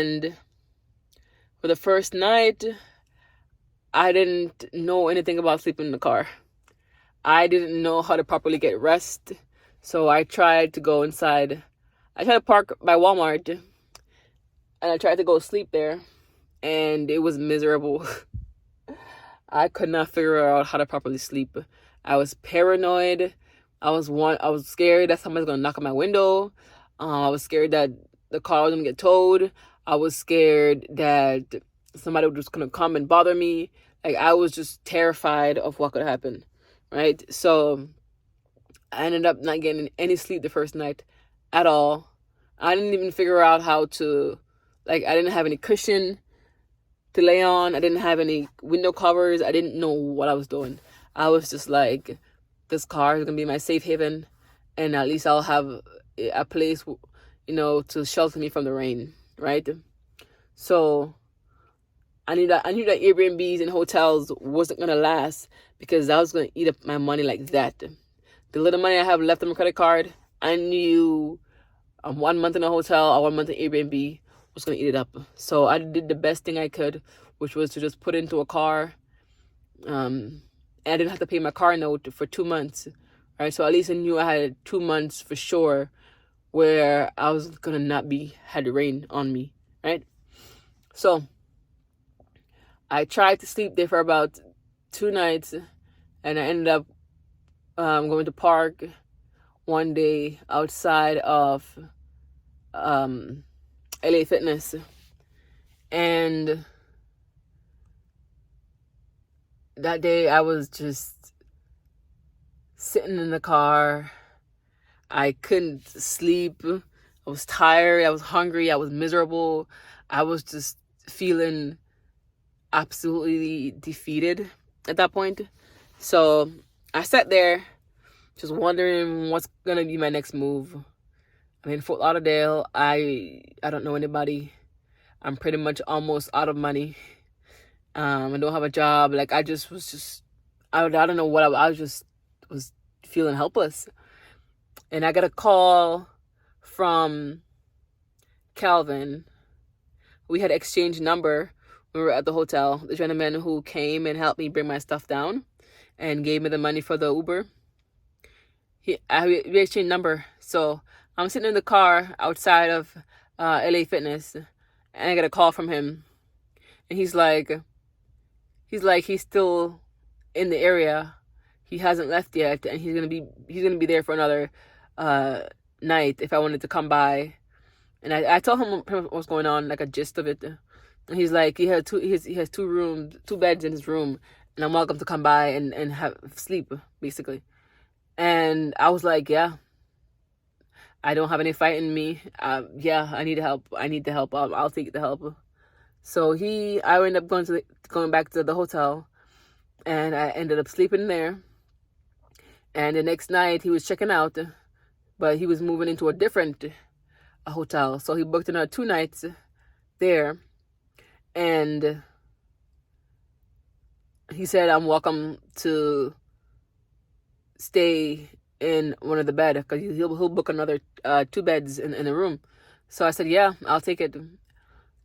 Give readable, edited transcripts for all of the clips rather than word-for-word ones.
And for the first night, I didn't know anything about sleeping in the car. I didn't know how to properly get rest. So I tried to go inside. I tried to park by Walmart and I tried to go sleep there, and it was miserable. I could not figure out how to properly sleep. I was paranoid. I was scared that somebody's gonna knock on my window. I was scared that the car was gonna get towed. I was scared that somebody was just gonna come and bother me. Like, I was just terrified of what could happen, right? So I ended up not getting any sleep the first night at all. I didn't even figure out how to, like, I didn't have any cushion to lay on. I didn't have any window covers. I didn't know what I was doing. I was just like, this car is gonna be my safe haven, and at least I'll have a place, to shelter me from the rain, right? So I knew that Airbnbs and hotels wasn't gonna last, because I was gonna eat up my money like that. The little money I have left on my credit card, I knew 1 month in a hotel or 1 month in Airbnb was gonna eat it up. So I did the best thing I could, which was to just put it into a car. And I didn't have to pay my car note for 2 months, right? So at least I knew I had 2 months for sure where I was gonna not had rain on me, right? So I tried to sleep there for about 2 nights, and I ended up going to park one day outside of LA Fitness, and that day I was just sitting in the car. I couldn't sleep. I was tired. I was hungry. I was miserable. I was just feeling absolutely defeated at that point. So I sat there just wondering what's gonna be my next move. I'm in Fort Lauderdale. I don't know anybody. I'm pretty much almost out of money. I don't have a job. Like, I just was I don't know what I was feeling helpless. And I got a call from Calvin. We had exchanged number when we were at the hotel. The gentleman who came and helped me bring my stuff down and gave me the money for the Uber. We exchanged number. So I'm sitting in the car outside of LA Fitness, and I get a call from him, and he's still in the area. He hasn't left yet, and he's gonna be there for another night if I wanted to come by. And I told him what's going on, like a gist of it. And he's like, he has two beds in his room, and I'm welcome to come by and have sleep, basically. And I was like, yeah, I don't have any fight in me. Yeah, I need help. I need the help. I'll take the help. So I ended up going back to the hotel, and I ended up sleeping there. And the next night he was checking out, but he was moving into a different hotel. So he booked another 2 nights there, and he said I'm welcome to stay in one of the bed, because he'll book another 2 beds in the room. So I said, yeah, I'll take it.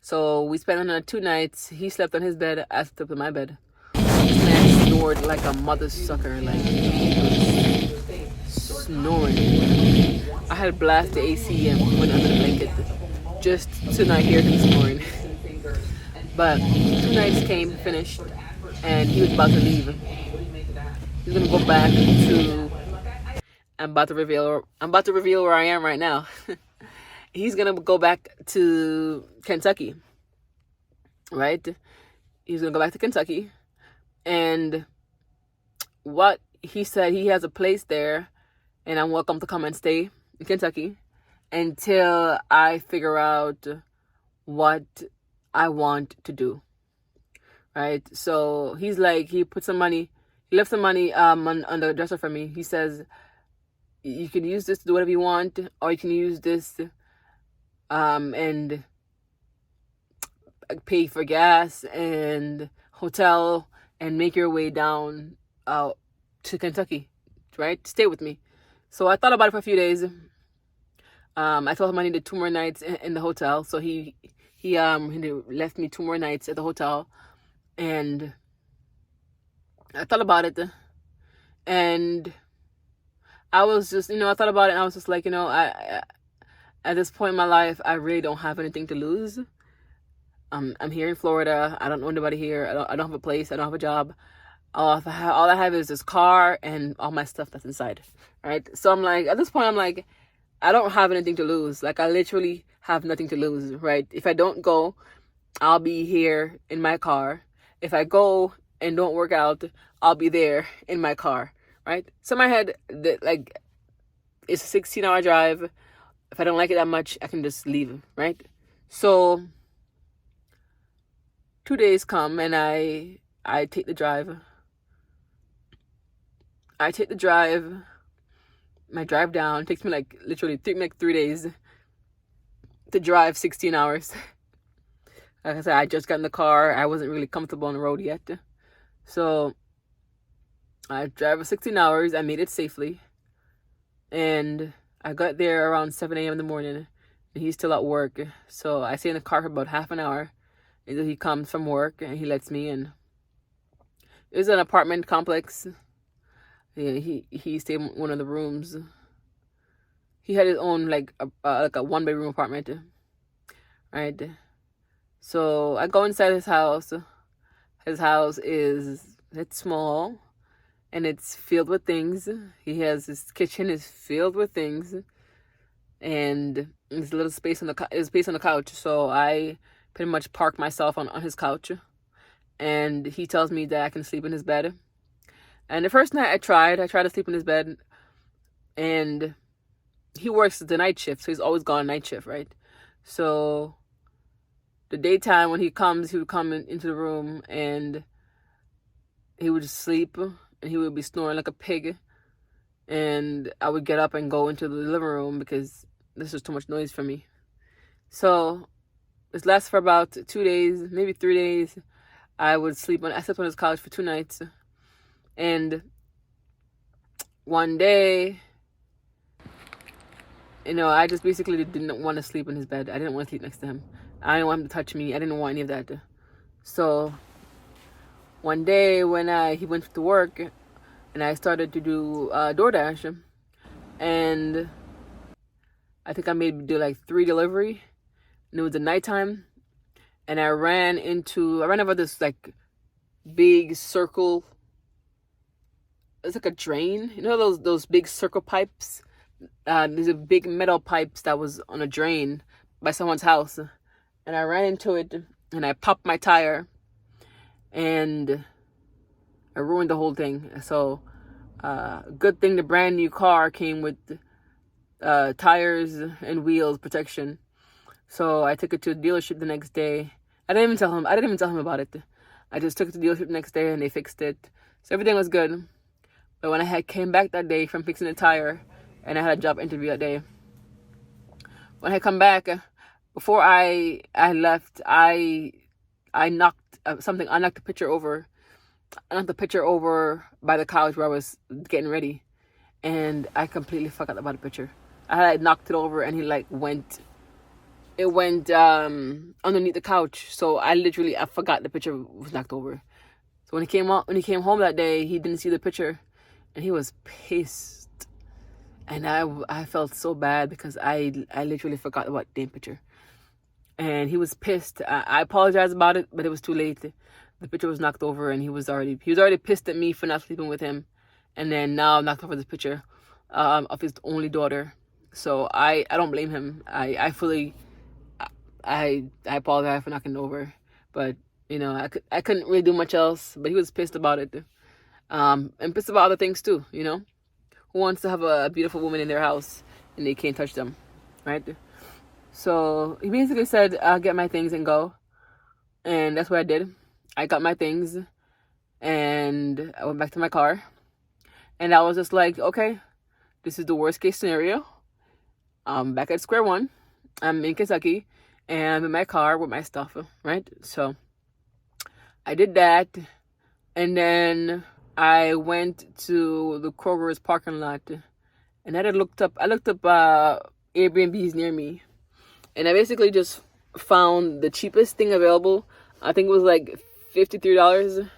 So we spent another 2 nights. He slept on his bed. I slept on my bed. This man snored like a mother sucker. Like, he was snoring. I had blasted the AC and went under the blanket just to not hear him snoring. But 2 nights finished, and he was about to leave. He's gonna go back to. I'm about to reveal where I am right now. He's gonna go back to Kentucky, right? He's gonna go back to Kentucky, and what he said, he has a place there, and I'm welcome to come and stay in Kentucky until I figure out what I want to do, right? So he's like, he left some money on the dresser for me. He says, you can use this to do whatever you want, or you can use this and pay for gas and hotel and make your way down to Kentucky, right? Stay with me. So I thought about it for a few days. I told him I needed 2 more nights in the hotel, so he he left me 2 more nights at the hotel, and I thought about it, and I was just, I thought about it, and I was just like, I at this point in my life, I really don't have anything to lose. I'm here in Florida. I don't know anybody here. I don't have a place. I don't have a job. All I have is this car and all my stuff that's inside, right? So I'm like, at this point, I'm like, I don't have anything to lose. Like, I literally have nothing to lose, right? If I don't go, I'll be here in my car. If I go and don't work out, I'll be there in my car, right? So in my head, like, it's a 16-hour drive. If I don't like it that much, I can just leave, right? So 2 days come, and I take the drive. I take the drive. My drive down. It takes me like literally 3 days to drive 16 hours. Like I said, I just got in the car. I wasn't really comfortable on the road yet. So I drive for 16 hours. I made it safely. And I got there around 7 a.m. in the morning. And he's still at work. So I stay in the car for about half an hour until he comes from work and he lets me in. It was an apartment complex. Yeah, he stayed in one of the rooms. He had his own like a 1-bedroom apartment, right? So I go inside his house. His house it's small, and it's filled with things. His kitchen is filled with things, and there's a little space on the couch. So I pretty much park myself on his couch, and he tells me that I can sleep in his bed. And the first night I tried to sleep in his bed, and he works the night shift, so he's always gone night shift, right? So the daytime when he would come into the room, and he would just sleep, and he would be snoring like a pig, and I would get up and go into the living room because this was too much noise for me. So this lasted for about 2 days, maybe 3 days. I slept on his couch for 2 nights. And one day, I just basically didn't want to sleep in his bed. I didn't want to sleep next to him. I didn't want him to touch me. I didn't want any of that. So one day when he went to work, and I started to do DoorDash, and I think I made do like 3 delivery, and it was the nighttime, and I ran over this like big circle. It's like a drain. Those big circle pipes? These are big metal pipes that was on a drain by someone's house. And I ran into it, and I popped my tire, and I ruined the whole thing. So, good thing the brand new car came with tires and wheels protection. So I took it to the dealership the next day. I didn't even tell him about it. I just took it to the dealership the next day, and they fixed it. So everything was good. But when I came back that day from fixing the tire, and I had a job interview that day, when I come back, before I left, I knocked something. I knocked the picture over. I knocked the picture over by the couch where I was getting ready, and I completely forgot about the picture. I had knocked it over, and it went underneath the couch. So I forgot the picture was knocked over. So when he came home that day, he didn't see the picture. And he was pissed. And I felt so bad because I literally forgot about the damn picture. And he was pissed. I apologized about it, but it was too late. The picture was knocked over, and he was already pissed at me for not sleeping with him. And then now I'm knocked over this picture of his only daughter. So I don't blame him. I apologize for knocking it over. But, I couldn't really do much else. But he was pissed about it. And pissed about other things too, Who wants to have a beautiful woman in their house and they can't touch them, right? So he basically said, I'll get my things and go. And that's what I did. I got my things and I went back to my car. And I was just like, okay, this is the worst case scenario. I'm back at square one. I'm in Kentucky and I'm in my car with my stuff, right? So I did that. And then I went to the Kroger's parking lot, and I looked up Airbnbs near me, and I basically just found the cheapest thing available. I think it was like $53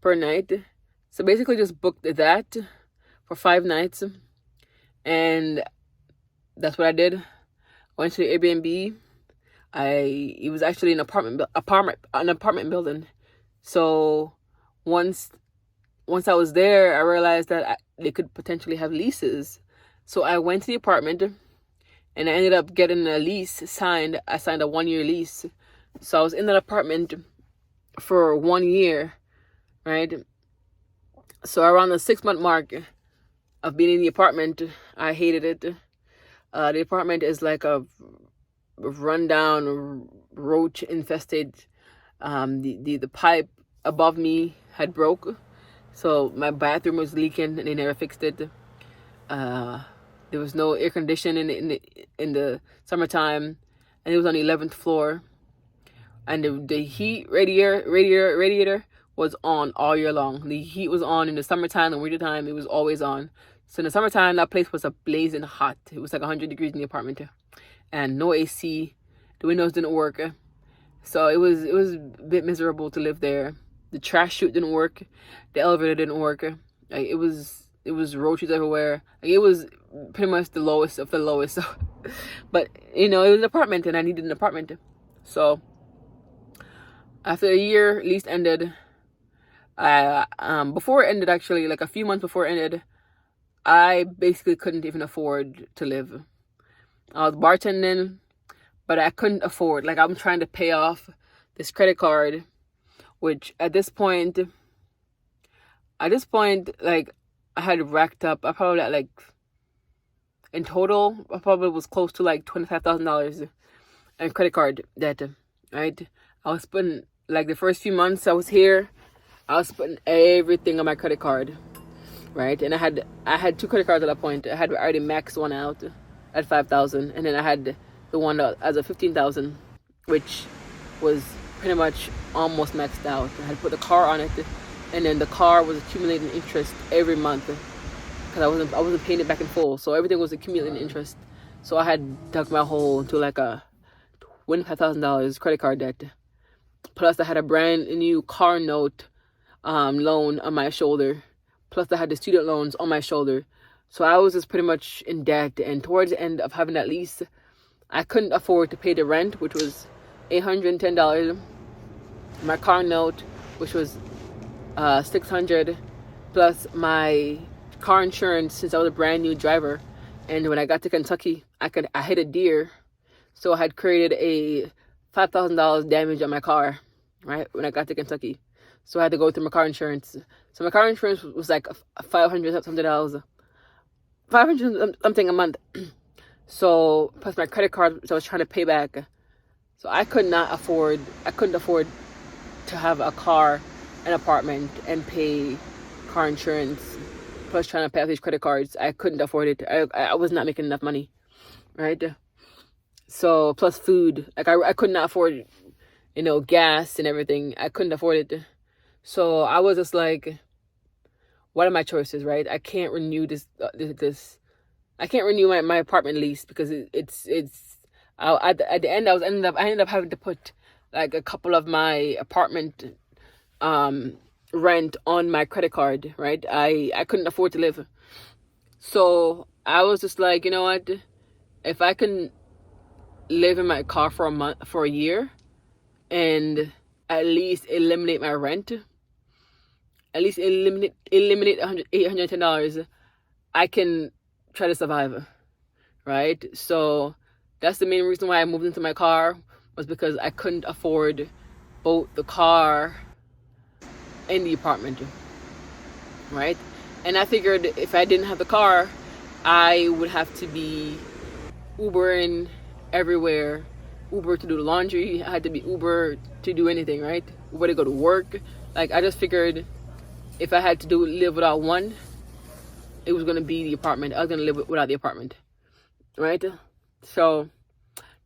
per night. So basically just booked that for 5 nights. And that's what I did. Went to the Airbnb. It was actually an apartment building. So once I was there, I realized that they could potentially have leases. So I went to the apartment and I ended up getting a lease signed. I signed a 1-year lease. So I was in that apartment for 1 year, right? So around the 6-month mark of being in the apartment, I hated it. The apartment is like a rundown, roach infested. The pipe above me had broke, so my bathroom was leaking and they never fixed it. There was no air conditioning in the summertime, and it was on the 11th floor. And the heat radiator was on all year long. The heat was on in the summertime and winter time. It was always on. So in the summertime, that place was blazing hot. It was like 100 degrees in the apartment, and no AC. The windows didn't work, so it was a bit miserable to live there. The trash chute didn't work. The elevator didn't work. Like, it was roaches everywhere. Like, it was pretty much the lowest of the lowest. But it was an apartment, and I needed an apartment. So after a year, lease ended. Before it ended, actually, like a few months before it ended, I basically couldn't even afford to live. I was bartending, but I couldn't afford. Like, I'm trying to pay off this credit card, which at this point, like, I had racked up. I probably had, like, in total, I probably was close to like $25,000 in credit card debt, right? I was spending, like, the first few months I was here, I was spending everything on my credit card, right? And I had 2 credit cards at that point. I had already maxed one out at $5,000, and then I had the one that as a $15,000, which was pretty much almost maxed out. I had put the car on it, and then the car was accumulating interest every month because I wasn't paying it back in full, so everything was accumulating interest. So I had dug my hole into like a $25,000 credit card debt. Plus, I had a brand new car note loan on my shoulder. Plus, I had the student loans on my shoulder. So I was just pretty much in debt. And towards the end of having that lease, I couldn't afford to pay the rent, which was $810. My car note, which was $600, plus my car insurance, since I was a brand new driver. And when I got to Kentucky, I hit a deer, so I had created a $5,000 damage on my car, right, when I got to Kentucky. So I had to go through my car insurance. So my car insurance was like $500 something, $500 something a month. So plus my credit card, which I was trying to pay back. So I couldn't afford to have a car, an apartment, and pay car insurance, plus trying to pay off these credit cards. I couldn't afford it. I was not making enough money, right? So plus food, like I could not afford, gas and everything. I couldn't afford it. So I was just like, what are my choices, right? I can't renew this. I can't renew my apartment lease because it's. At the end, I ended up having to put like a couple of my apartment rent on my credit card, right? I couldn't afford to live. So I was just like, you know what? If I can live in my car for a year and at least eliminate my rent, at least eliminate $810, I can try to survive, right? So that's the main reason why I moved into my car, was because I couldn't afford both the car and the apartment, right? And I figured if I didn't have the car, I would have to be Ubering everywhere. Uber to do the laundry. I had to be Uber to do anything, right? Uber to go to work. Like, I just figured if I had to live without one, it was going to be the apartment. I was going to live without the apartment, right? So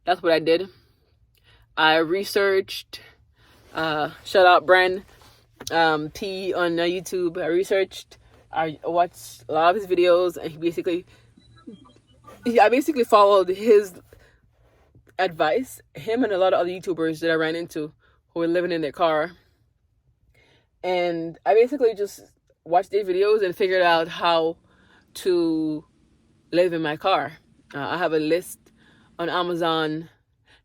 that's what I did. I researched, shout out Bren P on YouTube. I watched a lot of his videos, and I basically followed his advice. Him and a lot of other YouTubers that I ran into who were living in their car. And I basically just watched their videos and figured out how to live in my car. I have a list on Amazon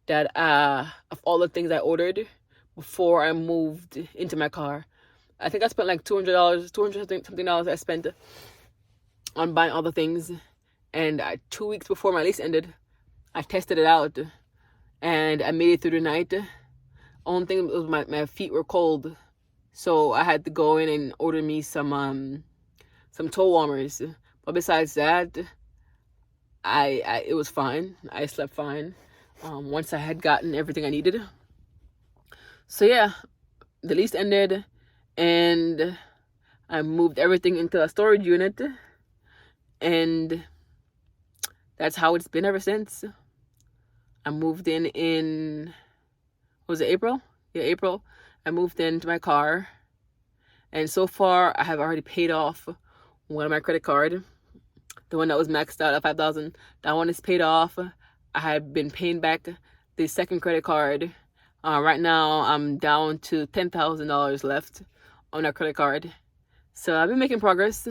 that of all the things I ordered before I moved into my car. I think I spent like $200, something dollars I spent on buying all the things. And 2 weeks before my lease ended, I tested it out and I made it through the night. Only thing was my feet were cold, so I had to go in and order me some toe warmers. But besides that, I it was fine. I slept fine once I had gotten everything I needed. So yeah, the lease ended and I moved everything into a storage unit, and that's how it's been ever since. I moved in was it April? Yeah, April. I moved into my car, and so far I have already paid off one of my credit card, the one that was maxed out at $5,000. That one is paid off. I have been paying back the second credit card. Right now I'm down to $10,000 left on that credit card. So I've been making progress.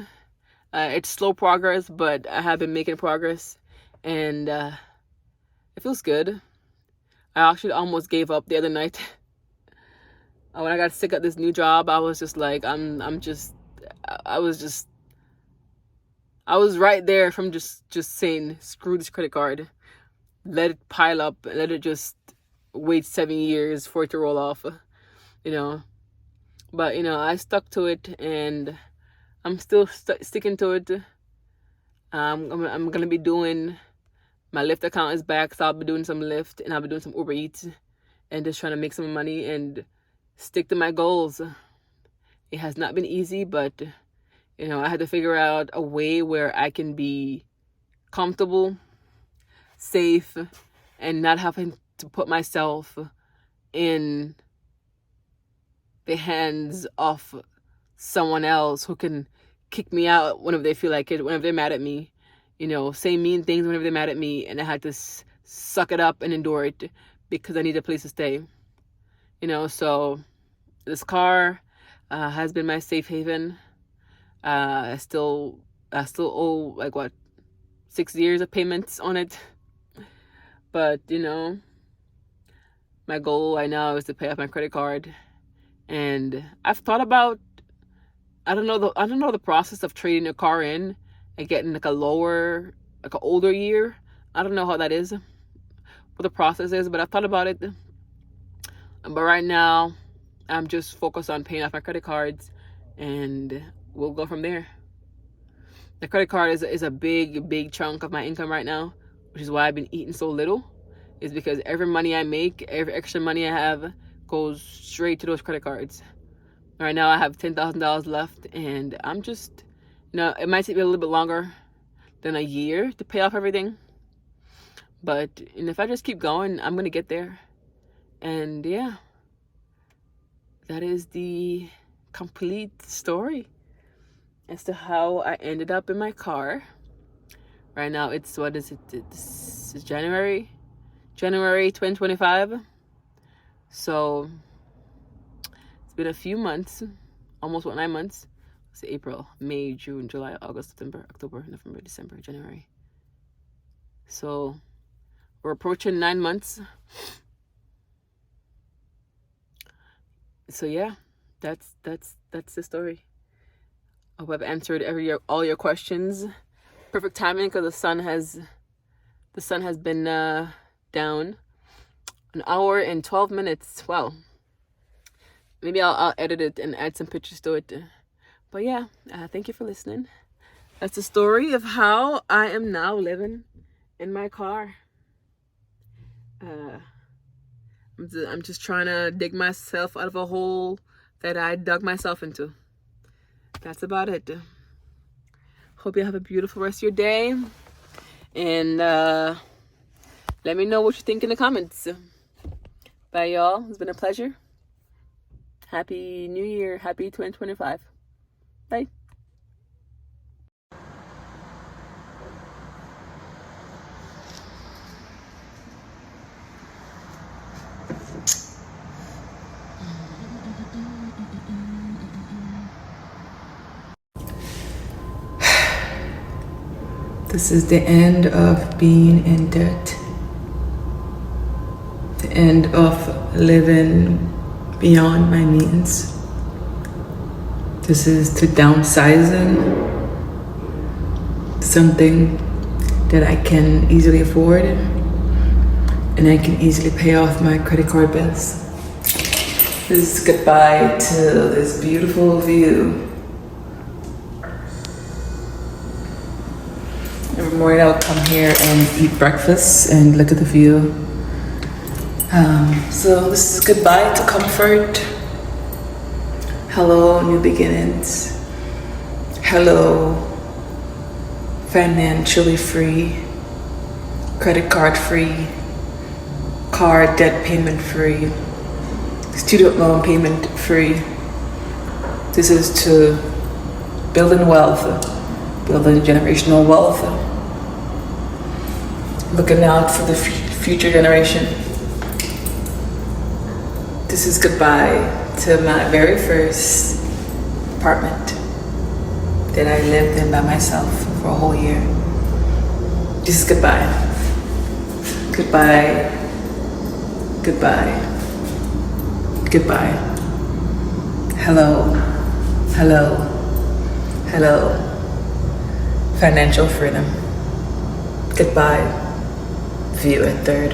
It's slow progress, but I have been making progress, and it feels good. I actually almost gave up the other night. When I got sick at this new job, I was just like, I was right there from just saying, screw this credit card. Let it pile up. Let it just wait 7 years for it to roll off, you know. But, you know, I stuck to it, and I'm still sticking to it. I'm going to be doing, my Lyft account is back, so I'll be doing some Lyft, and I'll be doing some Uber Eats, and just trying to make some money and stick to my goals. It has not been easy, but, you know, I had to figure out a way where I can be comfortable, safe, and not having to put myself in the hands of someone else who can kick me out whenever they feel like it, whenever they're mad at me, you know, say mean things whenever they're mad at me, and I had to suck it up and endure it because I need a place to stay, you know. So this car has been my safe haven. I still owe like 6 years of payments on it, but you know, my goal right now is to pay off my credit card. And I've thought about, I don't know the process of trading a car in and getting like an older year. I don't know how that is, what the process is, but I've thought about it. But right now, I'm just focused on paying off my credit cards, and we'll go from there. The credit card is a big chunk of my income right now, which is why I've been eating so little. Is because every money I make, every extra money I have, goes straight to those credit cards. Right now I have $10,000 left, and I'm just, you know, it might take me a little bit longer than a year to pay off everything, but if I just keep going, I'm gonna get there. And yeah, that is the complete story as to how I ended up in my car. Right now it's, what is it? It's January 2025. So it's been a few months, almost 9 months. It's April, May, June, July, August, September, October, November, December, January. So we're approaching 9 months. So yeah, that's the story. I hope I've answered all your questions. Perfect timing, because the sun has been down. 1 hour and 12 minutes. Wow. Maybe I'll edit it and add some pictures to it. But yeah, thank you for listening. That's the story of how I am now living in my car. I'm just trying to dig myself out of a hole that I dug myself into. That's about it. Hope you have a beautiful rest of your day. And let me know what you think in the comments. Bye, y'all. It's been a pleasure. Happy New Year. Happy 2025. Bye. This is the end of being in debt. The end of living beyond my means. This is to downsizing something that I can easily afford and I can easily pay off my credit card bills. This is goodbye to this beautiful view. Every morning I'll come here and eat breakfast and look at the view. So this is goodbye to comfort. Hello, new beginnings. Hello, financially free, credit card free, car debt payment free, student loan payment free. This is to building wealth, building generational wealth, looking out for the future generation. This is goodbye to my very first apartment that I lived in by myself for a whole year. This is goodbye. Goodbye. Goodbye. Goodbye. Hello. Hello. Hello. Financial freedom. Goodbye. View at third.